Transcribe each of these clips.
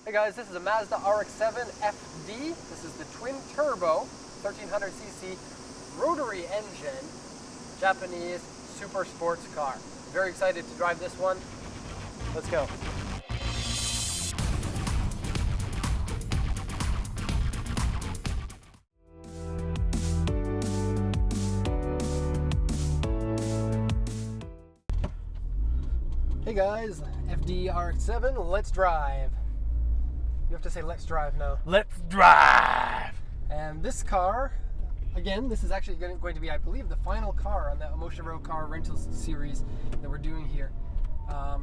Hey guys, this is a Mazda RX-7 FD. This is the twin turbo, 1300cc rotary engine, Japanese super sports car. Very excited to drive this one. Let's go. Hey guys, FD RX-7, let's drive. You have to say let's drive now. Let's drive! And this car, again, this is actually going to be, I believe, the final car on the Omoshiro car rental series that we're doing here.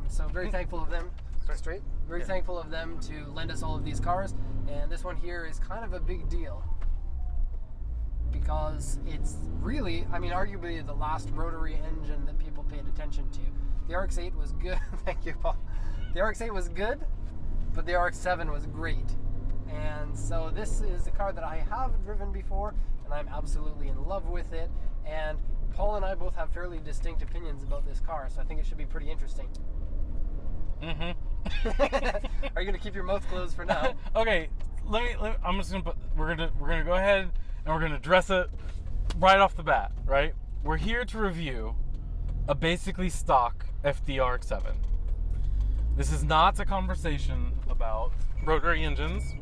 So very thankful of them. Straight? Very thankful of them to lend us all of these cars. And this one here is kind of a big deal. Because it's really, I mean, arguably the last rotary engine that people paid attention to. The RX-8 was good. Thank you, Paul. The RX-8 was good, but the RX-7 was great. And so this is a car that I have driven before, and I'm absolutely in love with it. And Paul and I both have fairly distinct opinions about this car, so I think it should be pretty interesting. Are you gonna keep your mouth closed for now? Okay, I'm just gonna put. We're gonna go ahead and we're gonna address it right off the bat. Right? We're here to review a basically stock FD RX-7. This is not a conversation about rotary engines,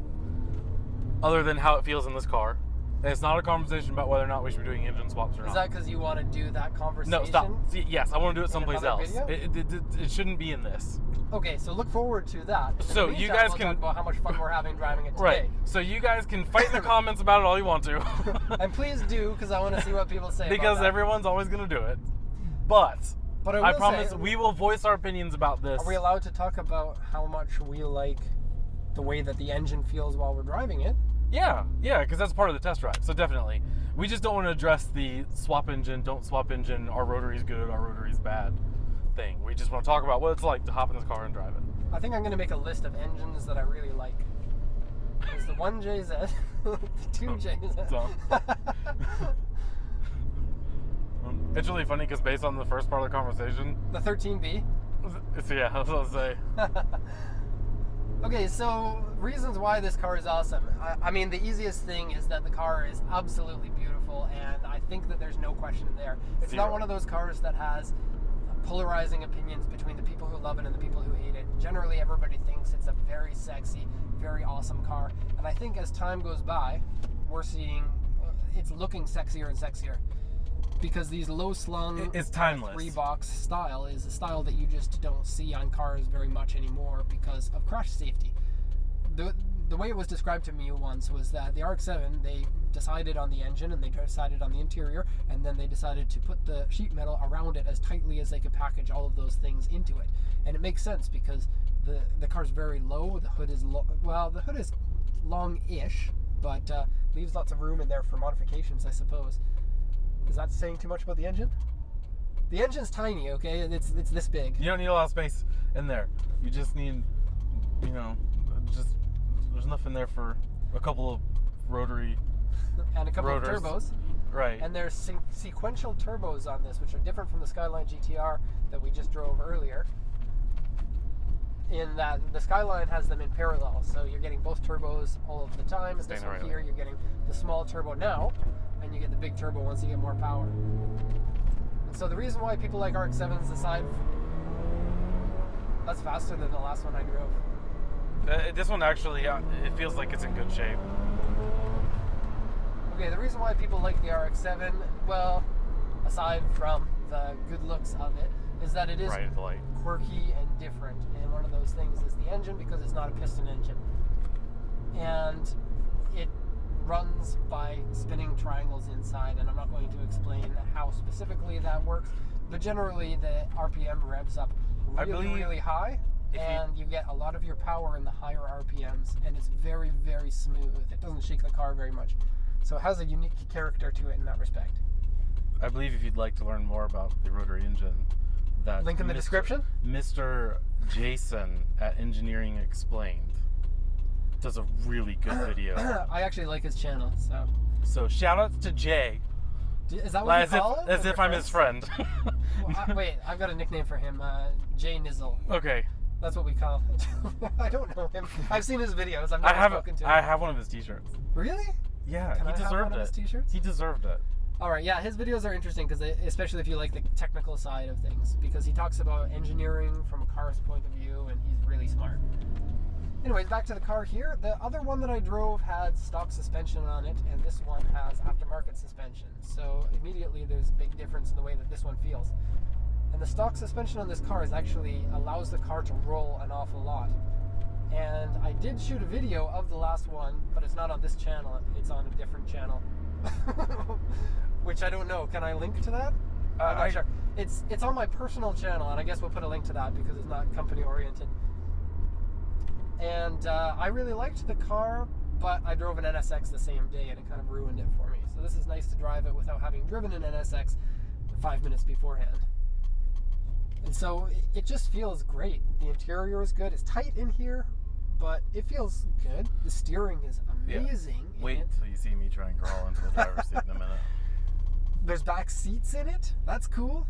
other than how it feels in this car. And it's not a conversation about whether or not we should be doing engine swaps or not. Is that because you want to do that conversation? No, stop. Yes, I want to do it someplace else. Video? It shouldn't be in this. Okay, so look forward to that. So you guys we'll can talk about how much fun we're having driving it today. Right. So you guys can fight in the comments about it all you want to. And please do, because I want to see what people say. Because about that. everyone's always going to do it. But I promise say, we will voice our opinions about this. Are we allowed to talk about how much we like the way that the engine feels while we're driving it? Yeah, because that's part of the test drive. So definitely. We just don't want to address the swap engine, don't swap engine, our rotary's good, our rotary's bad thing. We just want to talk about what it's like to hop in this car and drive it. I think I'm going to make a list of engines that I really like. There's the 1JZ, the 2JZ. So. It's really funny because based on the first part of the conversation... The 13B? Yeah, I was going to say. Okay, so reasons why this car is awesome. I mean, the easiest thing is that the car is absolutely beautiful, and I think that there's no question there. It's not one of those cars that has polarizing opinions between the people who love it and the people who hate it. Generally, everybody thinks it's a very sexy, very awesome car, and I think as time goes by, we're seeing it's looking sexier and sexier. Because these low-slung, it's timeless. Three-box style is a style that you just don't see on cars very much anymore because of crash safety. The way it was described to me once was that the RX-7, they decided on the engine and they decided on the interior, and then they decided to put the sheet metal around it as tightly as they could package all of those things into it. And it makes sense because the car's very low, the hood is the hood is long-ish, but leaves lots of room in there for modifications, I suppose. Is that saying too much about the engine? The engine's tiny, okay? It's this big. You don't need a lot of space in there. You just need, there's enough in there for a couple of rotary and a couple rotors. Of turbos. Right. And there's sequential turbos on this, which are different from the Skyline GTR that we just drove earlier. In that the Skyline has them in parallel, so you're getting both turbos all of the time. This one here, you're getting the small turbo now, and you get the big turbo once you get more power. And so the reason why people like RX-7s aside, that's faster than the last one I drove. This one actually, it feels like it's in good shape. Okay, the reason why people like the RX-7, well, aside from the good looks of it, is that it is quirky and different. And one of those things is the engine, because it's not a piston engine. And it runs by spinning triangles inside, and I'm not going to explain how specifically that works, but generally the RPM revs up really high, and you get a lot of your power in the higher RPMs, and it's very, very smooth. It doesn't shake the car very much. So it has a unique character to it in that respect. I believe if you'd like to learn more about the rotary engine, that link in the description? Mr. Jason at Engineering Explained does a really good video. I actually like his channel, so. So shout outs to Jay. Is that what you call him? As if I'm his friend. Wait, I've got a nickname for him, Jay Nizzle. Okay. That's what we call it. I don't know him. I've seen his videos. I've never spoken to him. I have one of his t-shirts. Really? Yeah, Can he I have deserved one of his it. t-shirts? He deserved it. All right, yeah, his videos are interesting because especially if you like the technical side of things, because he talks about engineering from a car's point of view, and he's really smart. Anyways, back to the car here. The other one that I drove had stock suspension on it, and this one has aftermarket suspension. So immediately there's a big difference in the way that this one feels. And the stock suspension on this car allows the car to roll an awful lot. And I did shoot a video of the last one, but it's not on this channel. It's on a different channel. Which I don't know. Can I link to that? I'm not sure. It's on my personal channel, and I guess we'll put a link to that because it's not company oriented. And I really liked the car, but I drove an NSX the same day, and it kind of ruined it for me. So this is nice to drive it without having driven an NSX 5 minutes beforehand. And so it just feels great. The interior is good. It's tight in here, but it feels good. The steering is amazing. Yeah. Wait till you see me try and crawl into the driver's seat in a minute. There's back seats in it. That's cool.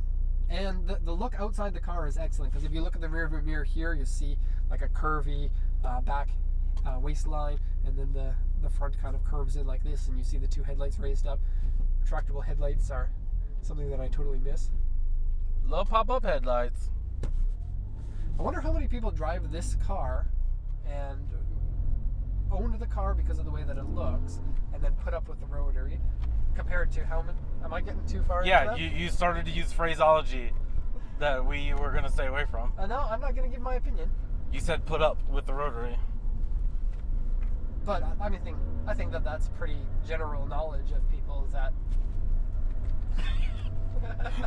And the look outside the car is excellent, because if you look at the rear view mirror here, you see like a curvy back waistline, and then the front kind of curves in like this, and you see the two headlights raised up. Retractable headlights are something that I totally miss. Love pop-up headlights. I wonder how many people drive this car and own the car because of the way that it looks, and then put up with the Rotary, compared to how many. Am I getting too far? Yeah, you started to use phraseology that we were going to stay away from. No, I'm not going to give my opinion. You said put up with the Rotary. But I think that that's pretty general knowledge of people that.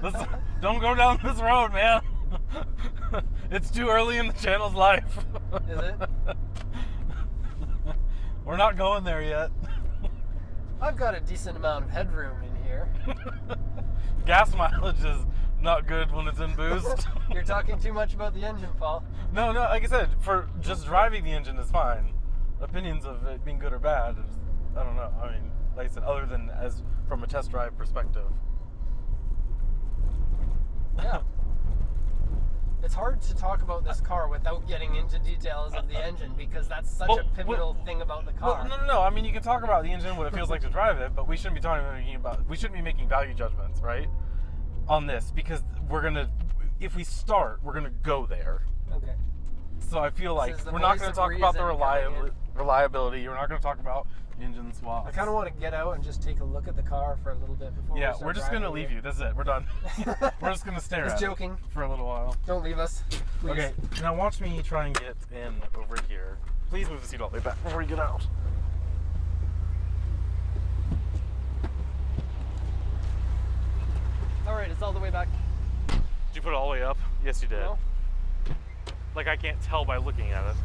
Listen, don't go down this road, man. It's too early in the channel's life. Is it? We're not going there yet. I've got a decent amount of headroom in here. Gas mileage is not good when it's in boost. You're talking too much about the engine, Paul. No, like I said, for just driving the engine is fine. Opinions of it being good or bad, I don't know. I mean, like I said, other than as from a test drive perspective. Yeah. It's hard to talk about this car without getting into details of the engine, because that's such a pivotal thing about the car. No. I mean, you can talk about the engine, what it feels like to drive it, but we shouldn't be making value judgments, right? On this, because if we start, we're gonna go there. Okay. So I feel like we're not going to talk about the reliability. We're not going to talk about engine swaps. I kind of want to get out and just take a look at the car for a little bit before. Yeah, we're just going to leave you. That's it. We're done. We're just going to stare at joking. it for a little while. Don't leave us, please. Okay, now watch me try and get in over here. Please move the seat all the way back before you get out. All right, it's all the way back. Did you put it all the way up? Yes, you did. No. Like, I can't tell by looking at it.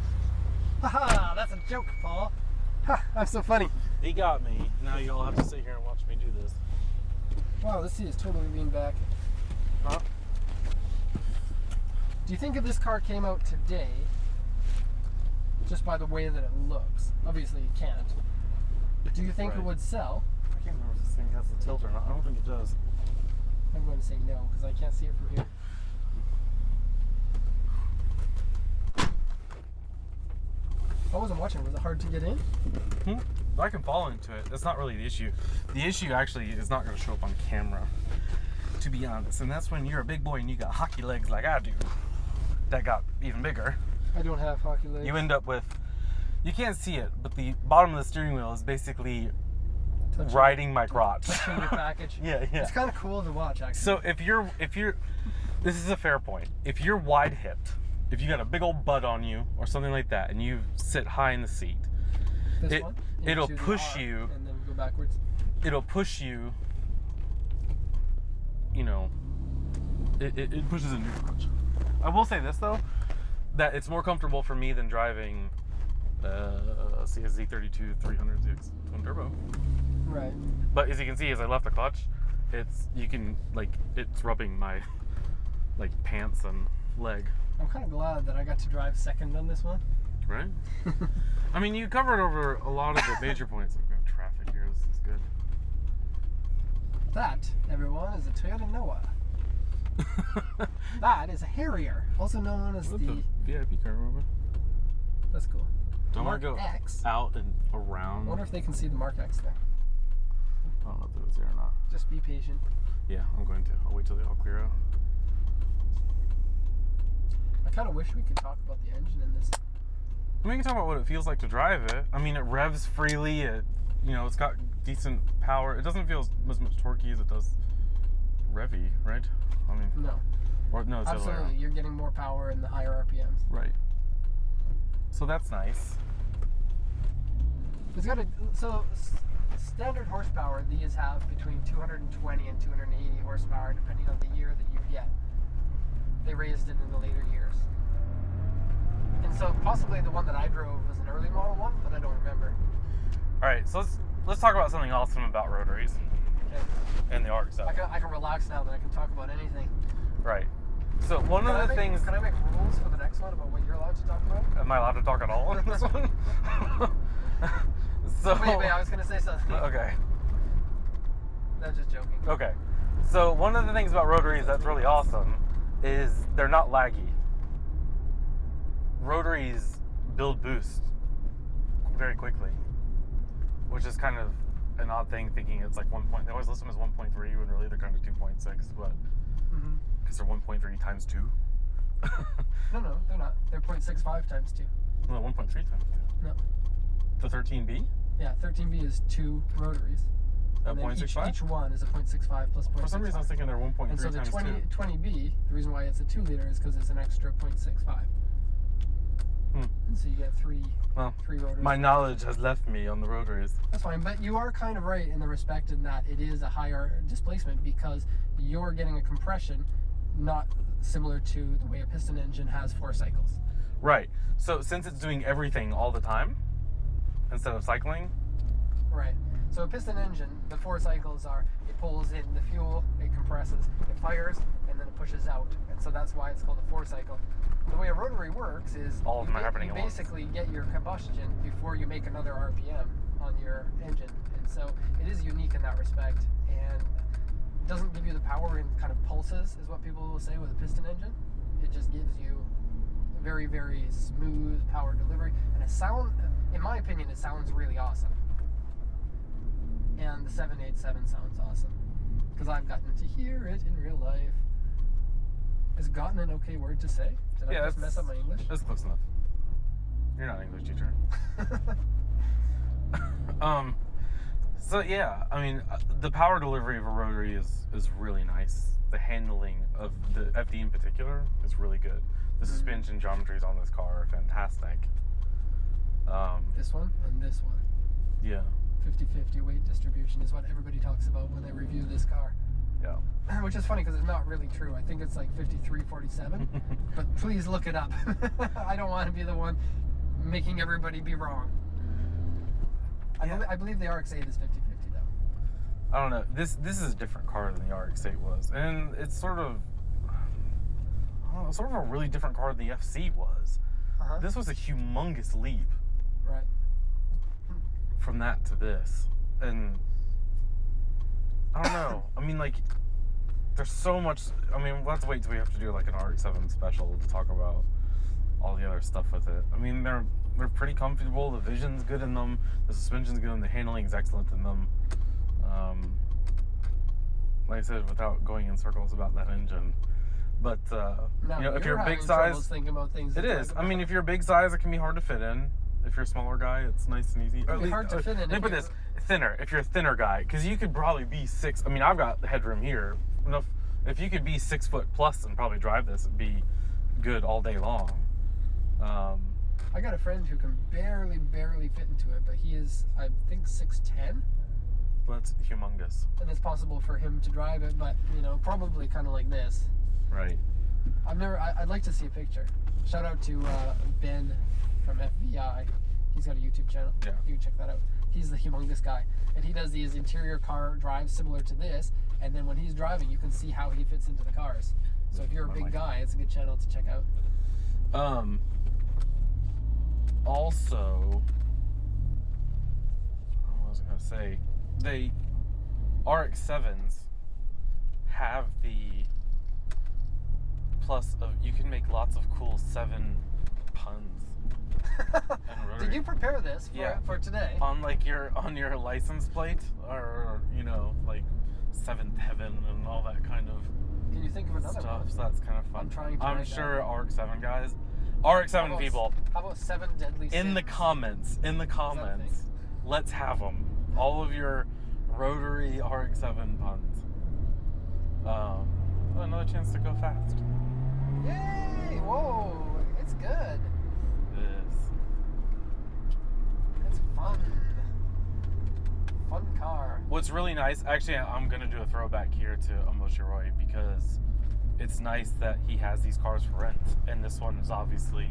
Haha, that's a joke, Paul. Ha, I'm so funny. He got me. Now you all have to sit here and watch me do this. Wow, this seat is totally leaned back. Huh? Do you think if this car came out today, just by the way that it looks, obviously it can't, do you think it would sell? I can't remember if this thing has a tilt or not. I don't think it does. I'm going to say no, because I can't see it from here. I wasn't watching. Was it hard to get in? I can fall into it. That's not really the issue. The issue actually is not going to show up on camera, to be honest. And that's when you're a big boy and you got hockey legs like I do. That got even bigger. I don't have hockey legs. You end up with, you can't see it, but the bottom of the steering wheel is basically riding my crotch. Touching your package. Yeah. It's kind of cool to watch, actually. So if you're, this is a fair point. If you're wide hipped, if you got a big old butt on you or something like that, and you sit high in the seat, it'll push you, and then go backwards. It'll push you. You know, it pushes into your crotch. I will say this though, that it's more comfortable for me than driving Z32 300 twin turbo. Right. But as you can see, as I left the clutch, it's rubbing my pants and leg. I'm kind of glad that I got to drive second on this one. Right? I mean, you covered over a lot of the major points. I've got traffic here. This is good. That, everyone, is a Toyota Noah. That is a Harrier, also known as That's the a VIP car, remember? That's cool. Don't want to go X. out and around. I wonder if they can see the Mark X there. I don't know if it was there or not. Just be patient. Yeah, I'm going to. I'll wait till they all clear out. I kind of wish we could talk about the engine in this. I mean, we can talk about what it feels like to drive it. I mean, it revs freely. It's got decent power. It doesn't feel as much torquey as it does revy, right? I mean, no. Or no, it's the other way Absolutely, around. you're getting more power in the higher RPMs. Right. So that's nice. It's got standard horsepower. These have between 220 and 280 horsepower, depending on the year that you get. They raised it in the later years. And so possibly the one that I drove was an early model one, but I don't remember. All right, so let's talk about something awesome about rotaries Okay. and the RX-7. I can relax now that I can talk about anything. Right. So one of the things. Can I make rules for the next one about what you're allowed to talk about? Am I allowed to talk at all in this one? So. Wait, I was going to say something. Okay. No, just joking. Okay. So one of the things about rotaries that's really awesome is they're not laggy. Rotaries build boost very quickly, which is kind of an odd thing, thinking it's like 1 point. They always list them as 1.3 when really they're kind of 2.6, but because they're 1.3 times 2. No, they're not. They're 0.65 times 2. No, 1.3 times 2. No. The 13B? Yeah, 13B is 2 rotaries. At And then 0.65? each one is a 0.65 plus 0.65. For some reason I was thinking they're 1.3 and so the times 20B, the reason why it's a 2 liter is because it's an extra 0.65. And so you get three rotors. My knowledge has left me on the rotaries. That's fine, but you are kind of right in the respect in that it is a higher displacement because you're getting a compression not similar to the way a piston engine has 4 cycles. Right. So since it's doing everything all the time instead of cycling. Right. So a piston engine, the 4 cycles are, it pulls in the fuel, it compresses, it fires, and then it pushes out. And so that's why it's called a 4 cycle. The way a rotary works is all of them are happening you at once. basically get your combustion before you make another RPM on your engine. And so it is unique in that respect. And it doesn't give you the power in kind of pulses, is what people will say with a piston engine. It just gives you very, very smooth power delivery. And in my opinion, it sounds really awesome. And the 787 sounds awesome. Because I've gotten to hear it in real life. Is gotten an okay word to say? Did I just mess up my English? That's close enough. You're not an English teacher. So yeah, I mean, the power delivery of a rotary is really nice. The handling of the FD in particular is really good. The suspension geometries on this car are fantastic. This one and this one. Yeah. 50-50 weight distribution is what everybody talks about when they review this car. Yeah. Which is funny because it's not really true. I think it's like 53-47. But please look it up. I don't want to be the one making everybody be wrong. I believe the RX-8 is 50-50 though. I don't know. This is a different car than the RX-8 was, and it's sort of a really different car than the FC was. This was a humongous leap. Right. From that to this, and I don't know. I mean, like, there's so much. I mean, we'll have to wait till we have to do like an RX-7 special to talk about all the other stuff with it. I mean, they're pretty comfortable. The vision's good in them. The suspension's good, and the handling's excellent in them. Like I said, without going in circles about that engine, but if you're a big size, thinking about things. it is. I mean, if you're a big size, it can be hard to fit in. If you're a smaller guy, it's nice and easy. It's hard to fit in. Let me put this thinner. If you're a thinner guy, because you could probably be 6. I mean, I've got the headroom here. Enough. If you could be 6 foot plus and probably drive this, it'd be good all day long. I got a friend who can barely fit into it, but he is, I think, 6'10". That's humongous. And it's possible for him to drive it, but probably kind of like this. Right. I'd like to see a picture. Shout out to Ben from FBI. He's got a YouTube channel. Yeah. You can check that out. He's the humongous guy. And he does these interior car drives similar to this. And then when he's driving, you can see how he fits into the cars. So if you're a big guy, it's a good channel to check out. Also, what was I going to say? The RX-7s have the plus of you can make lots of cool 7 puns. Did you prepare this for today? On like on your license plate, or like 7th heaven and all that kind of. Can you think of another stuff? one? So that's kind of fun. I'm sure RX-7 guys, RX-7 people. How about 7 deadly sins? In the comments, let's have them. All of your Rotary RX-7 puns. Another chance to go fast. Yay! Whoa! It's good. It is. It's fun. Fun car. What's really nice, actually, I'm going to do a throwback here to Omoshiro because it's nice that he has these cars for rent, and this one is obviously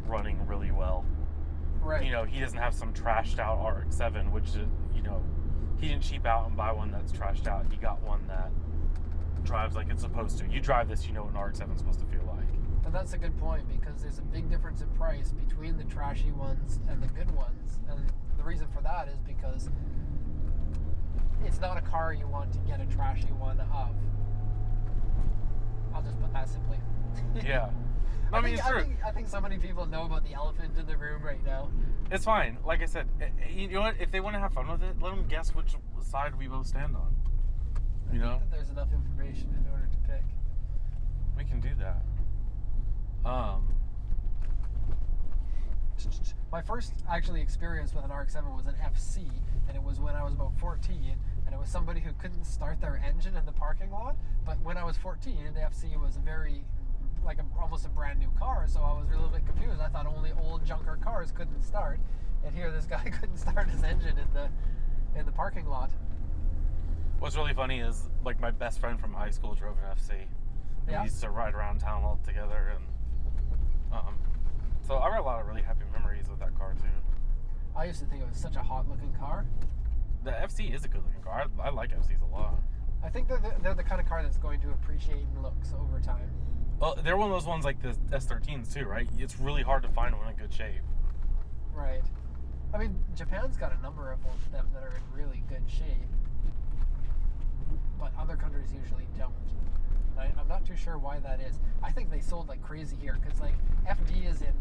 running really well. Right. He doesn't have some trashed out RX-7, which, he didn't cheap out and buy one that's trashed out. He got one that drives like it's supposed to. You drive this, you know what an RX-7 is supposed to feel like. And that's a good point, because there's a big difference in price between the trashy ones and the good ones. And the reason for that is because it's not a car you want to get a trashy one of. I'll just put that simply. Yeah. I mean, it's true. I think so many people know about the elephant in the room right now. It's fine. Like I said, you know what? If they want to have fun with it, let them guess which side we both stand on. I think that there's enough information in order to pick. We can do that. My first actually experience with an RX-7 was an FC, and it was when I was about 14, and it was somebody who couldn't start their engine in the parking lot. But when I was 14, the FC was almost a brand new car, so I was a little bit confused. I thought only old junker cars couldn't start, and here this guy couldn't start his engine in the parking lot. What's really funny is, like, my best friend from high school drove an FC. We used to ride around town all together, and so I have a lot of really happy memories with that car too. I used to think it was such a hot-looking car. The FC is a good-looking car. I like FCs a lot. I think they're the kind of car that's going to appreciate in looks over time. Well, they're one of those ones like the S13s too, right? It's really hard to find one in good shape. Right. I mean, Japan's got a number of them that are in really good shape, but other countries usually don't. I'm not too sure why that is. I think they sold like crazy here, because like FD is in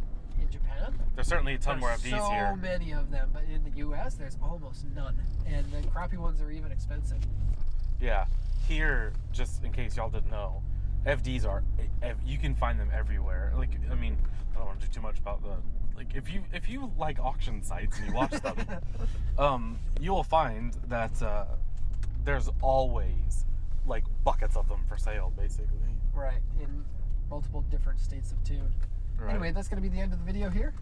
Japan. There's certainly a ton more FDs here. So many of them, but in the US there's almost none, and the crappy ones are even expensive. Yeah, here, just in case y'all didn't know, FDs you can find them everywhere. Like, I mean, I don't want to do too much about if you like auction sites and you watch them, you will find that there's always like buckets of them for sale, basically. Right, in multiple different states of tune. Right. Anyway, that's going to be the end of the video here.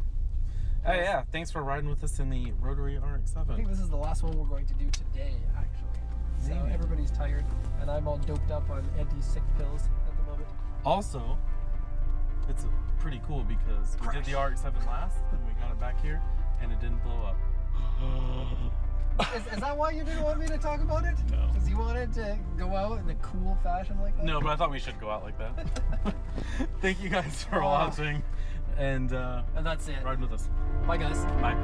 Yeah, thanks for riding with us in the Rotary RX-7. I think this is the last one we're going to do today, actually. So everybody's tired, and I'm all doped up on anti-sick pills at the moment. Also, it's pretty cool because we did the RX-7 last, and we got it back here, and it didn't blow up. Is that why you didn't want me to talk about it? No. Because you wanted to go out in a cool fashion like that? No, but I thought we should go out like that. Thank you guys for watching, and that's it. Ride with us. Bye, guys. Bye.